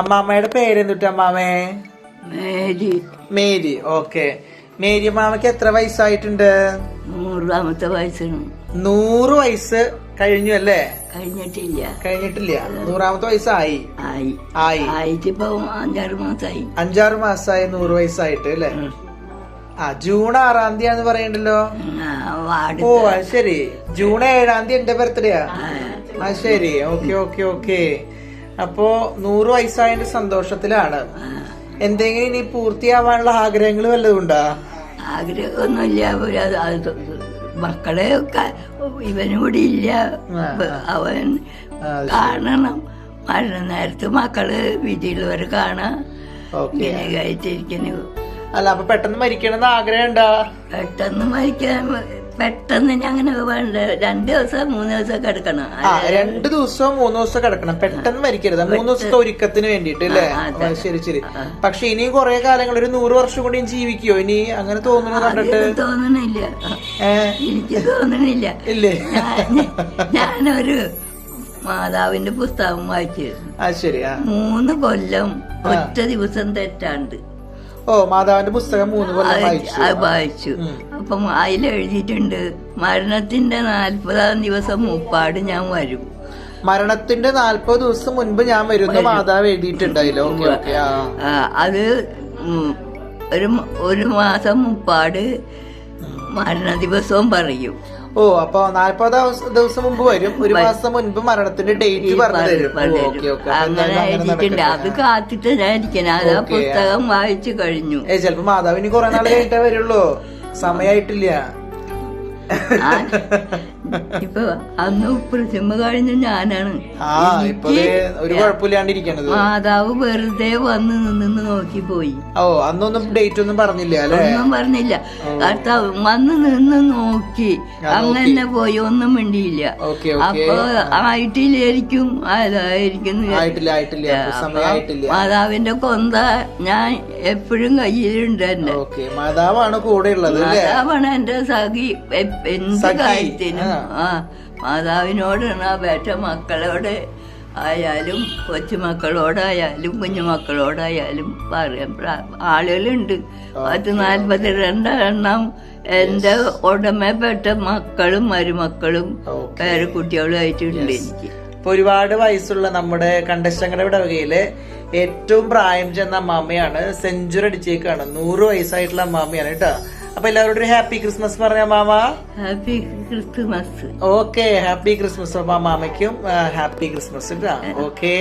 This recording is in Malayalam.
അമ്മാമ്മയുടെ പേരെന്തുട്ട് അമ്മാമേ? മേരി. മേരി. ഓക്കെ. മേരി അമ്മാമയ്ക്ക് എത്ര വയസ്സായിട്ടുണ്ട്? 100ാമത്തെ വയസ്സാണ്. 100 വയസ്സ് കഴിഞ്ഞു അല്ലേ? കഴിഞ്ഞിട്ടില്ല. 100ാമത്തെ വയസ്സായി. ആയിട്ടിപ്പോ 5-6 മാസമായി. 5-6 മാസമായി 100 വയസ്സായിട്ട് അല്ലേ? ജൂൺ 6-ാം തീയതി പറയണ്ടല്ലോ. ഓ അത് ശരി. ജൂൺ 7-ാം തീയതി എന്റെ ബർത്ത്ഡേയാ. ശരി. ഓക്കെ. അപ്പോ 100 വയസ്സായതിന്റെ സന്തോഷത്തിലാണ്. എന്തെങ്കിലും ഇനി പൂർത്തിയാവാനുള്ള ആഗ്രഹങ്ങൾ വല്ലതും ഉണ്ടോ? ആഗ്രഹമൊന്നുമില്ല. മക്കളെ ഇവനൂടെ ഇല്ല. അവൻ കാണണം. മരണ നേരത്ത് മക്കള് വീട്ടിലുള്ളവർ കാണാം. ഇങ്ങനെ കഴിച്ചിരിക്കുന്നു. അല്ല അപ്പൊ പെട്ടെന്ന് മരിക്കണമെന്ന് ആഗ്രഹം ഉണ്ടാ? പെട്ടെന്ന് മരിക്കാൻ പെട്ടെന്ന് അങ്ങനെ വേണ്ട. 2 ദിവസം 3 ദിവസം കിടക്കണം. 2 ദിവസവും 3 ദിവസം കിടക്കണം. പെട്ടെന്ന് മരിക്കരുത്. 3 ദിവസത്തെ ഒരുക്കത്തിന് വേണ്ടിട്ട് അല്ലേ? ശരി. പക്ഷെ ഇനിയും കുറെ കാലങ്ങൾ, ഒരു 100 വർഷം കൂടി ജീവിക്കോ ഇനി? അങ്ങനെ തോന്നുന്നു കണ്ടിട്ട്? തോന്നണില്ല. എനിക്ക് തോന്നണില്ല. ഇല്ലേ? ഞാനൊരു മാതാവിന്റെ പുസ്തകം വായിച്ചു. ശരി. 3 കൊല്ലം ഒറ്റ ദിവസം തെറ്റാണ്ട്. മാതാവിന്റെ പുസ്തകം 3 കൊല്ലം വായിച്ചു. അപ്പം അതിലെഴുതിയിട്ടുണ്ട്, മരണത്തിന്റെ 40ാം ദിവസം മുപ്പാട് ഞാൻ വരും. മരണത്തിന്റെ 40 ദിവസം മുൻപ് ഞാൻ വരുന്നു മാതാവ് എഴുതിയിട്ടുണ്ടായില്ലോ. അത് ഒരു മാസം മുപ്പാട് മരണ ദിവസവും പറയും. അപ്പൊ 40 ദിവസം മുമ്പ് വരും. 1 മാസം മുൻപ് മരണത്തിന്റെ ഡേറ്റ് പറഞ്ഞു തരും. അങ്ങനെ എഴുതിയിട്ടുണ്ട്. അത് കാത്തിട്ട് ഞാൻ ഇരിക്കണം. അത് ആ പുസ്തകം വായിച്ചു കഴിഞ്ഞു. ചിലപ്പോ മാതാവിന് കുറെ നാൾ കഴിഞ്ഞിട്ടേ വരുള്ളൂ. സമയായിട്ടില്ല. ഇപ്പൊ അന്ന് പ്രസിമ കഴിഞ്ഞ ഞാനാണ്. ഒരു കുഴപ്പമില്ലാണ്ടിരിക്കണത്. മാതാവ് വെറുതെ വന്ന് നിന്ന് നോക്കി പോയി. അന്നൊന്നും ഡേറ്റ് ഒന്നും പറഞ്ഞില്ല അല്ലേ? ഒന്നും പറഞ്ഞില്ല. കർത്താവ് വന്ന് നിന്ന് നോക്കി അങ്ങനെ പോയി. ഒന്നും മിണ്ടിയില്ല. അപ്പൊ ആയിട്ടില്ലായിരിക്കും. അതായിരിക്കും. മാതാവിന്റെ കൊന്ത ഞാൻ എപ്പോഴും കയ്യിലുണ്ട്. എന്റെ മാതാവാണ് കൂടെ ഉള്ളത്. മാതാവാണ് എന്റെ സഖി. എന്ത് കാര്യത്തിനും മാതാവിനോടാണ്. വേറ്റ മക്കളോട് ആയാലും കൊച്ചുമക്കളോടായാലും കുഞ്ഞുമക്കളോടായാലും പറയാൻ ആളുകളുണ്ട്. 142 എണ്ണം എന്റെ ഉടമപ്പെട്ട മക്കളും മരുമക്കളും പേരക്കുട്ടികളും ആയിട്ടുണ്ട് എനിക്ക്. ഒരുപാട് വയസ്സുള്ള നമ്മുടെ കണ്ടശങ്ങളുടെ ഇടവകയിലെ ഏറ്റവും പ്രായം ചെന്ന അമ്മാമ്മയാണ്. സെഞ്ചുറി അടിച്ചേക്കാണ്. 100 വയസ്സായിട്ടുള്ള അമ്മാമ്മയാണ് കേട്ടോ. അപ്പൊ എല്ലാവരോടും ഒരു ഹാപ്പി ക്രിസ്മസ് പറഞ്ഞ mama. Happy Christmas. Okay, happy Christmas. അപ്പൊ മാമയ്ക്കും ഹാപ്പി ക്രിസ്മസ്. ഓക്കെ.